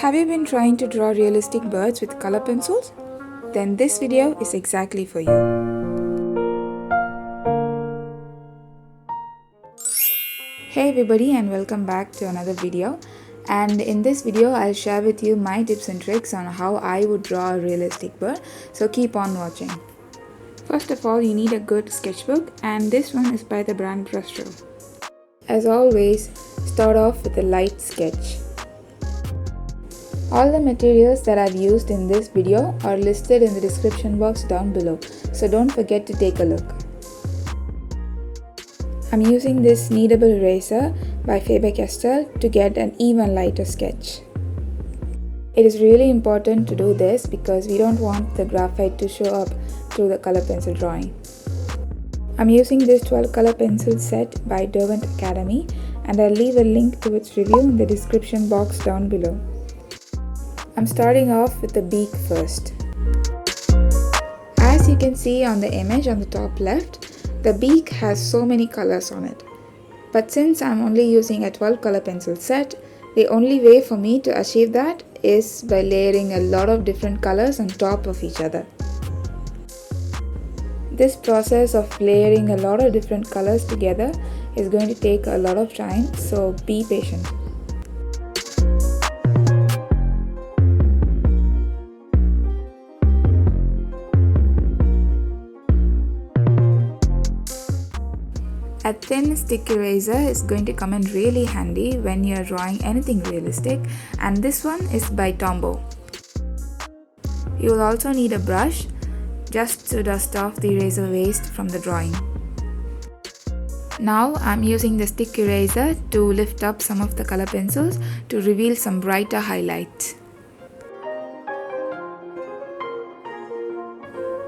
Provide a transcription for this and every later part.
Have you been trying to draw realistic birds with color pencils? Then this video is exactly for you. Hey everybody, and welcome back to another video. And in this video I'll share with you my tips and tricks on how I would draw a realistic bird, so keep on watching. First of all, you need a good sketchbook, and this one is by the brand Brustro. As always, start off with a light sketch. All the materials that I've used in this video are listed in the description box down below, so don't forget to take a look. I'm using this Kneadble eraser by Faber Castell to get an even lighter sketch. It is really important to do this because we don't want the graphite to show up through the color pencil drawing. I'm using this 12 color pencil set by Derwent Academy, and I'll leave a link to its review in the description box down below. I'm starting off with the beak first. As you can see on the image on the top left, the beak has so many colors on it. But since I'm only using a 12 color pencil set, the only way for me to achieve that is by layering a lot of different colors on top of each other. This process of layering a lot of different colors together is going to take a lot of time, so be patient. A thin stick eraser is going to come in really handy when you're drawing anything realistic, and this one is by Tombow. You will also need a brush just to dust off the eraser waste from the drawing. Now I'm using the stick eraser to lift up some of the color pencils to reveal some brighter highlights.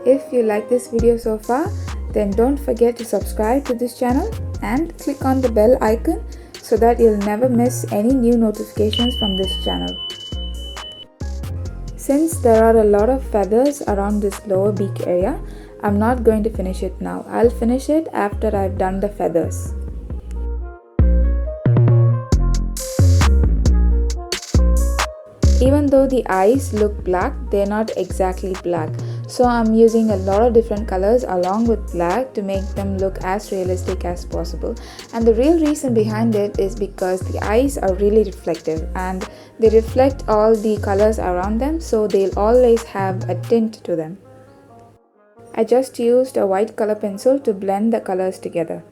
If you like this video so far, then don't forget to subscribe to this channel and click on the bell icon so that you'll never miss any new notifications from this channel. Since there are a lot of feathers around this lower beak area, I'm not going to finish it now. I'll finish it after I've done the feathers. Even though the eyes look black, they're not exactly black. So I'm using a lot of different colors along with black to make them look as realistic as possible. And the real reason behind it is because the eyes are really reflective and they reflect all the colors around them, so they'll always have a tint to them. I just used a white color pencil to blend the colors together.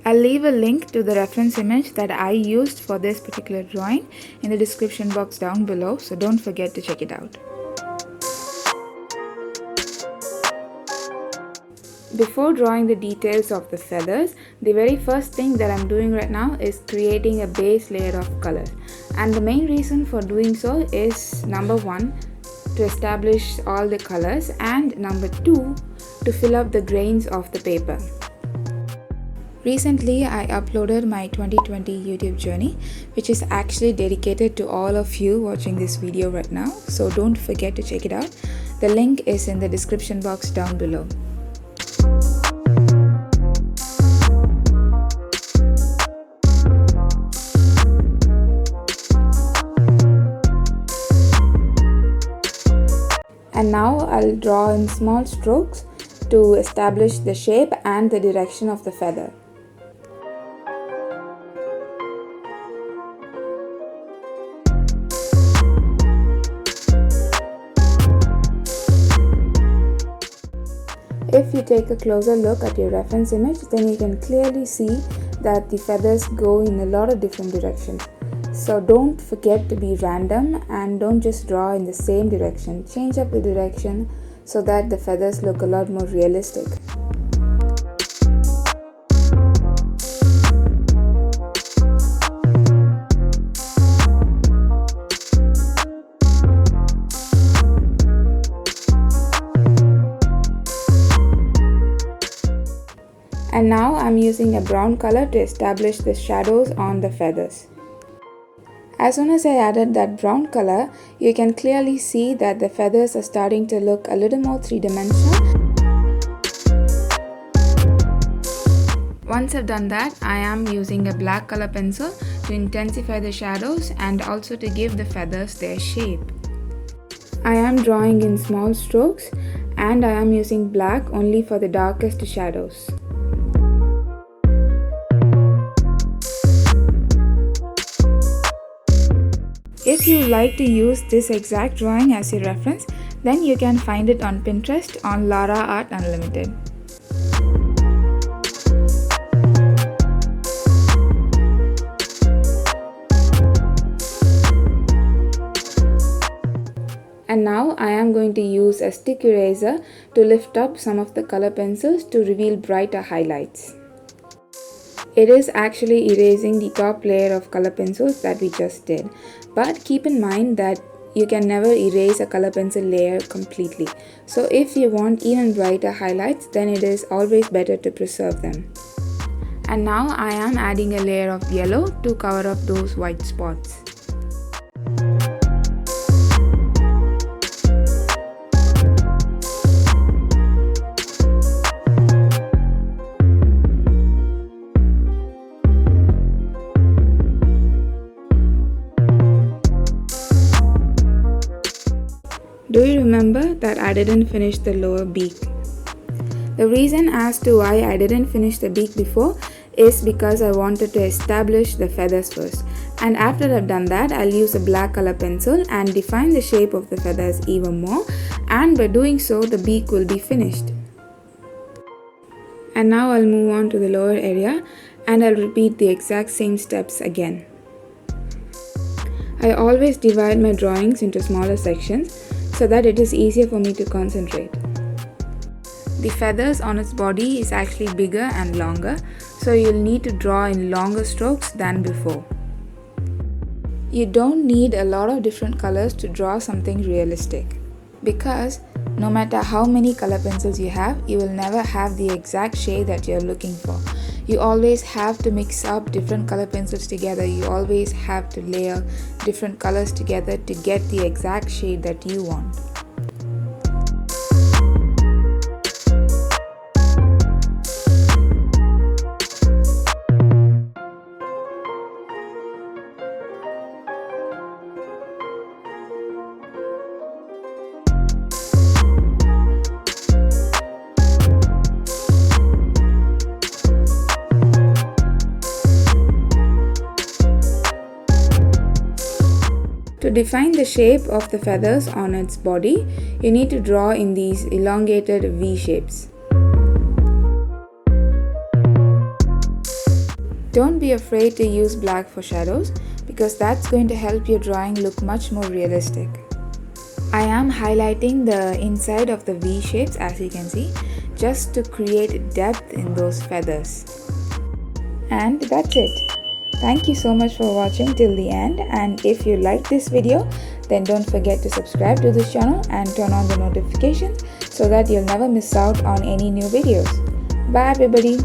I'll leave a link to the reference image that I used for this particular drawing in the description box down below, so don't forget to check it out. Before drawing the details of the feathers, the very first thing that I'm doing right now is creating a base layer of color. And the main reason for doing so is number 1, to establish all the colors, and number 2, to fill up the grains of the paper. Recently, I uploaded my 2020 YouTube journey, which is actually dedicated to all of you watching this video right now, so don't forget to check it out. The link is in the description box down below. And now I'll draw in small strokes to establish the shape and the direction of the feather. If you take a closer look at your reference image, then you can clearly see that the feathers go in a lot of different directions. So don't forget to be random and don't just draw in the same direction. Change up the direction so that the feathers look a lot more realistic. And now I'm using a brown color to establish the shadows on the feathers. As soon as I added that brown color, you can clearly see that the feathers are starting to look a little more three-dimensional. Once I've done that, I am using a black color pencil to intensify the shadows and also to give the feathers their shape. I am drawing in small strokes and I am using black only for the darkest shadows. If you like to use this exact drawing as your reference, then you can find it on Pinterest on LaRa Art Unlimited. And now I am going to use a stick eraser to lift up some of the color pencils to reveal brighter highlights. It is actually erasing the top layer of color pencils that we just did. But keep in mind that you can never erase a color pencil layer completely. So if you want even brighter highlights, then it is always better to preserve them. And now I am adding a layer of yellow to cover up those white spots. Do you remember that I didn't finish the lower beak? The reason as to why I didn't finish the beak before is because I wanted to establish the feathers first. And after I've done that, I'll use a black color pencil and define the shape of the feathers even more. And by doing so, the beak will be finished. And now I'll move on to the lower area and I'll repeat the exact same steps again. I always divide my drawings into smaller sections so that it is easier for me to concentrate. The feathers on its body is actually bigger and longer, so you'll need to draw in longer strokes than before. You don't need a lot of different colors to draw something realistic, because no matter how many color pencils you have, you will never have the exact shade that you're looking for. You always have to mix up different color pencils together. You always have to layer different colors together to get the exact shade that you want. To define the shape of the feathers on its body, you need to draw in these elongated V shapes. Don't be afraid to use black for shadows because that's going to help your drawing look much more realistic. I am highlighting the inside of the V shapes, as you can see, just to create depth in those feathers. And that's it. Thank you so much for watching till the end, and if you like this video, then don't forget to subscribe to this channel and turn on the notifications so that you'll never miss out on any new videos. Bye everybody!